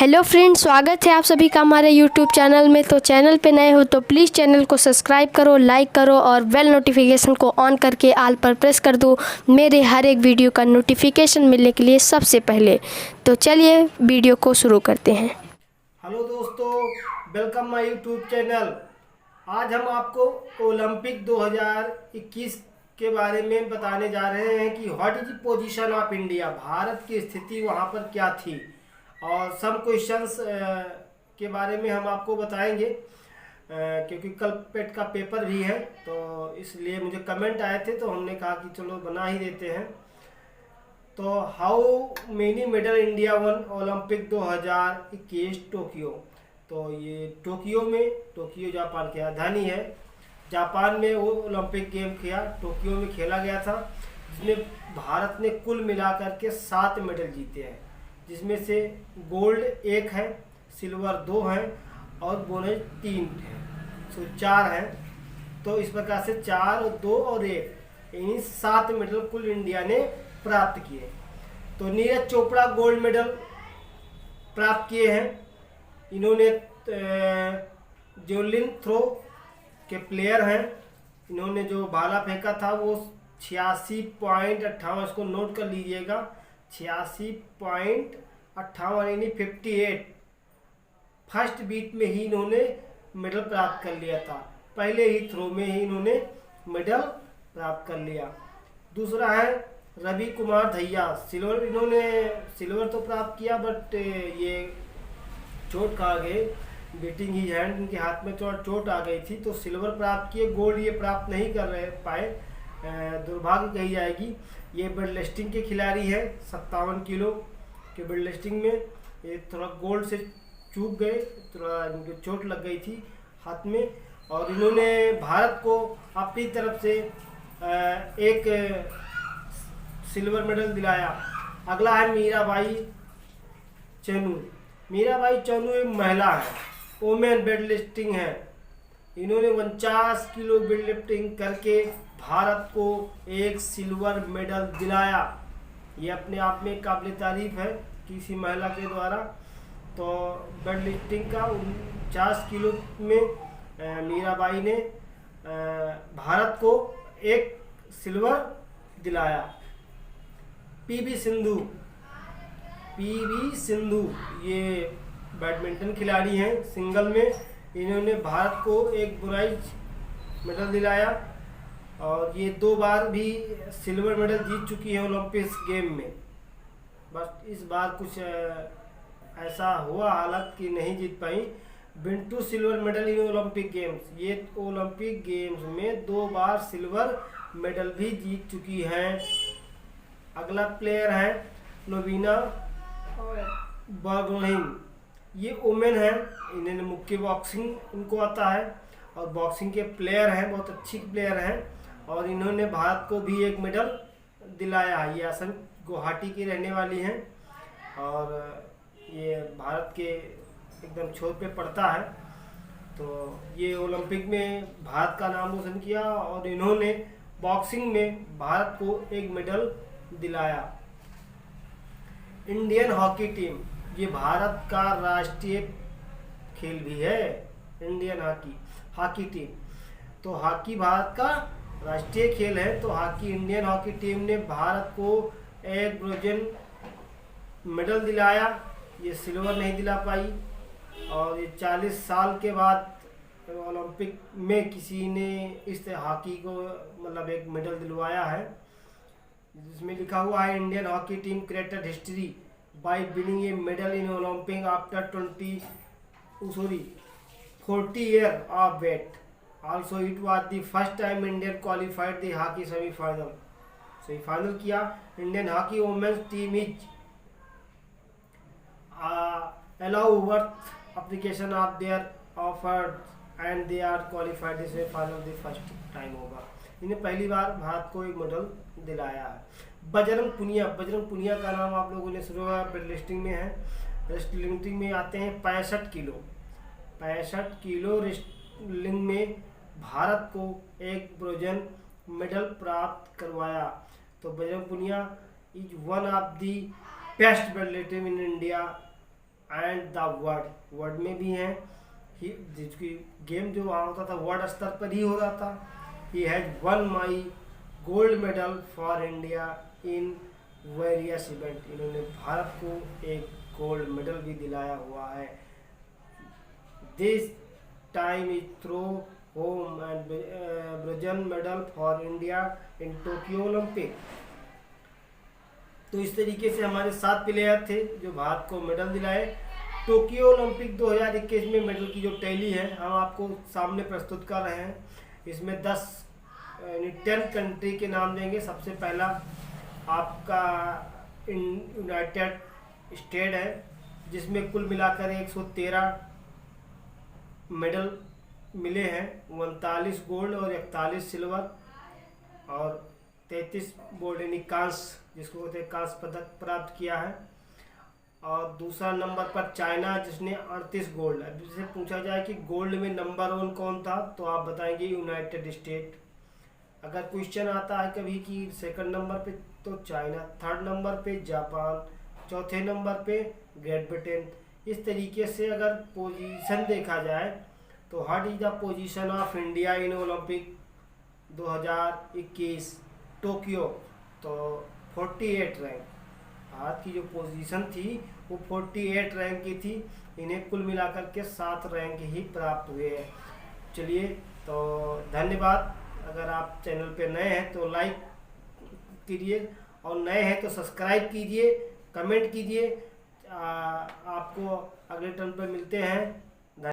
Hello friends, स्वागत है आप सभी का हमारे यूट्यूब चैनल में। तो चैनल पे नए हो तो प्लीज़ चैनल को सब्सक्राइब करो, लाइक करो और बेल नोटिफिकेशन को ऑन करके ऑल पर प्रेस कर दो मेरे हर एक वीडियो का नोटिफिकेशन मिलने के लिए सबसे पहले। तो चलिए वीडियो को शुरू करते हैं। हेलो दोस्तों, वेलकम माय यूट्यूब चैनल। आज हम आपको ओलंपिक 2021 के बारे में बताने जा रहे हैं कि what is the position of India, Bharat की स्थिति वहां पर क्या थी और सम क्वेश्चंस के बारे में हम आपको बताएंगे। क्योंकि कल पेट का पेपर भी है तो इसलिए मुझे कमेंट आए थे तो हमने कहा कि चलो बना ही देते हैं। तो how many medal India one Olympic 2021 Tokyo. तो ये टोक्यो जापान की राजधानी है। जापान में वो ओलंपिक गेम टोक्यो में खेला गया था, जिसमें भारत ने कुल मिलाकर के 7 मेडल जीते हैं, जिसमें से गोल्ड 1 है, सिल्वर 2 है और ब्रोंज 3 है, तो 4 हैं। तो इस प्रकार से 4, 2 और 1 यानी 7 मेडल कुल इंडिया ने प्राप्त किए। तो नीरज चोपड़ा गोल्ड मेडल प्राप्त किए हैं। इन्होंने जेवलिन थ्रो के प्लेयर हैं। इन्होंने जो भाला फेंका था वो 86.58, इसको नोट कर लीजिएगा, 86.58 यानी 58 फर्स्ट बीट में ही इन्होंने मेडल प्राप्त कर लिया था। पहले ही थ्रो में ही इन्होंने मेडल प्राप्त कर लिया। दूसरा है रवि कुमार दहिया, सिल्वर। इन्होंने सिल्वर तो प्राप्त किया बट ये चोट खा गए, बीटिंग ही हैंड, इनके हाथ में चोट आ गई थी तो सिल्वर प्राप्त किए, गोल्ड ये प्राप्त नहीं कर पाए, दुर्भाग्य कही जाएगी। ये वेट लिफ्टिंग के खिलाड़ी है, 57 किलो के वेट लिफ्टिंग में ये थोड़ा गोल्ड से चूक गए, थोड़ा इनके चोट लग गई थी हाथ में और इन्होंने भारत को अपनी तरफ से एक सिल्वर मेडल दिलाया। अगला है मीराबाई चनू। मीराबाई चनू एक महिला है, वोमेन वेट लिफ्टिंग है। इन्होंने 49 किलो वेट लिफ्टिंग करके भारत को एक सिल्वर मेडल दिलाया। ये अपने आप में काबिल तारीफ है किसी महिला के द्वारा। तो वेट लिफ्टिंग का 49 किलो में मीराबाई ने भारत को एक सिल्वर दिलाया। पीवी सिंधु ये बैडमिंटन खिलाड़ी हैं, सिंगल में इन्होंने भारत को एक ब्रोंज मेडल दिलाया और ये 2 बार भी सिल्वर मेडल जीत चुकी है ओलंपिक्स गेम में। बस इस बार कुछ ऐसा हुआ हालत कि नहीं जीत पाई। Bintu silver medal in Olympic games, ये ओलंपिक गेम्स में 2 बार सिल्वर मेडल भी जीत चुकी हैं। अगला प्लेयर है नवीना बर्गोहेन, ये वुमेन है। इन्होंने मुक्के बॉक्सिंग इनको आता है और बॉक्सिंग के प्लेयर हैं, बहुत अच्छी प्लेयर हैं और इन्होंने भारत को भी एक मेडल दिलाया। ये असम गुवाहाटी की रहने वाली हैं और ये भारत के एकदम छोर पे पड़ता है। तो ये ओलंपिक में भारत का नाम रोशन किया और इन्होंने बॉक्सिंग में भारत को एक मेडल दिलाया। इंडियन हॉकी टीम, ये भारत का राष्ट्रीय खेल भी है, इंडियन हॉकी टीम। तो हॉकी भारत का राष्ट्रीय खेल है, तो इंडियन हॉकी टीम ने भारत को एक ब्रोंज मेडल दिलाया। ये सिल्वर नहीं दिला पाई और ये 40 साल के बाद ओलंपिक में किसी ने इस हॉकी को मतलब एक मेडल दिलवाया है, जिसमें लिखा हुआ है Indian hockey team created history by winning A medal in Olympic after 40 years of wait. Also it was the first time Indian qualified the hockey semi-final किया। Indian hockey women's team is allow worth application of their offered and they are qualified this semi-final the first time होगा। इन्हें पहली बार भारत को एक medal दिलाया है। बजरंग पुनिया का नाम आप लोगों ने सुना होगा, वेट लिफ्टिंग में है। रेस्टलिंग में आते हैं 65 किलो रेस्टलिंग में भारत को एक ब्रोंज मेडल प्राप्त करवाया। तो Bajrang Punia is one of the best weight lifter in India and the world में भी हैं। जिसकी गेम जो वहाँ होता था वर्ल्ड स्तर पर ही हो रहा था। He has one my gold medal for India in various event. इन्होंने भारत को एक गोल्ड मेडल भी दिलाया हुआ है। This time is throw home and bronze medal for India in Tokyo Olympic. तो इस तरीके से हमारे 7 प्लेयर थे जो भारत को मेडल दिलाए। टोक्यो ओलंपिक 2021 में मेडल की जो टैली है हम आपको सामने प्रस्तुत कर रहे हैं। इसमें 10 कंट्री के नाम देंगे। सबसे पहला आपका यूनाइटेड स्टेट है, जिसमें कुल मिलाकर 113 मेडल मिले हैं। 39 गोल्ड और 41 सिल्वर और 33 गोल्ड यानी कांस्य, जिसको कहते हैं कांस्य पदक प्राप्त किया है। और दूसरा नंबर पर चाइना, जिसने 38 गोल्ड। अब जिससे पूछा जाए कि गोल्ड में नंबर 1 कौन था, तो आप बताएंगे यूनाइटेड स्टेट। अगर क्वेश्चन आता है कभी कि सेकंड नंबर पे, तो चाइना, थर्ड नंबर पे जापान, चौथे नंबर पे ग्रेट ब्रिटेन। इस तरीके से अगर पोजीशन देखा जाए तो what is the position of India in Olympic 2021 Tokyo, तो 48 रैंक। भारत की जो पोजीशन थी वो 48 रैंक की थी। इन्हें कुल मिलाकर के 7 रैंक ही प्राप्त हुए हैं। चलिए, तो धन्यवाद। अगर आप चैनल पे नए हैं तो लाइक कीजिए और नए हैं तो सब्सक्राइब कीजिए, कमेंट कीजिए। आपको अगले टर्न पर मिलते हैं।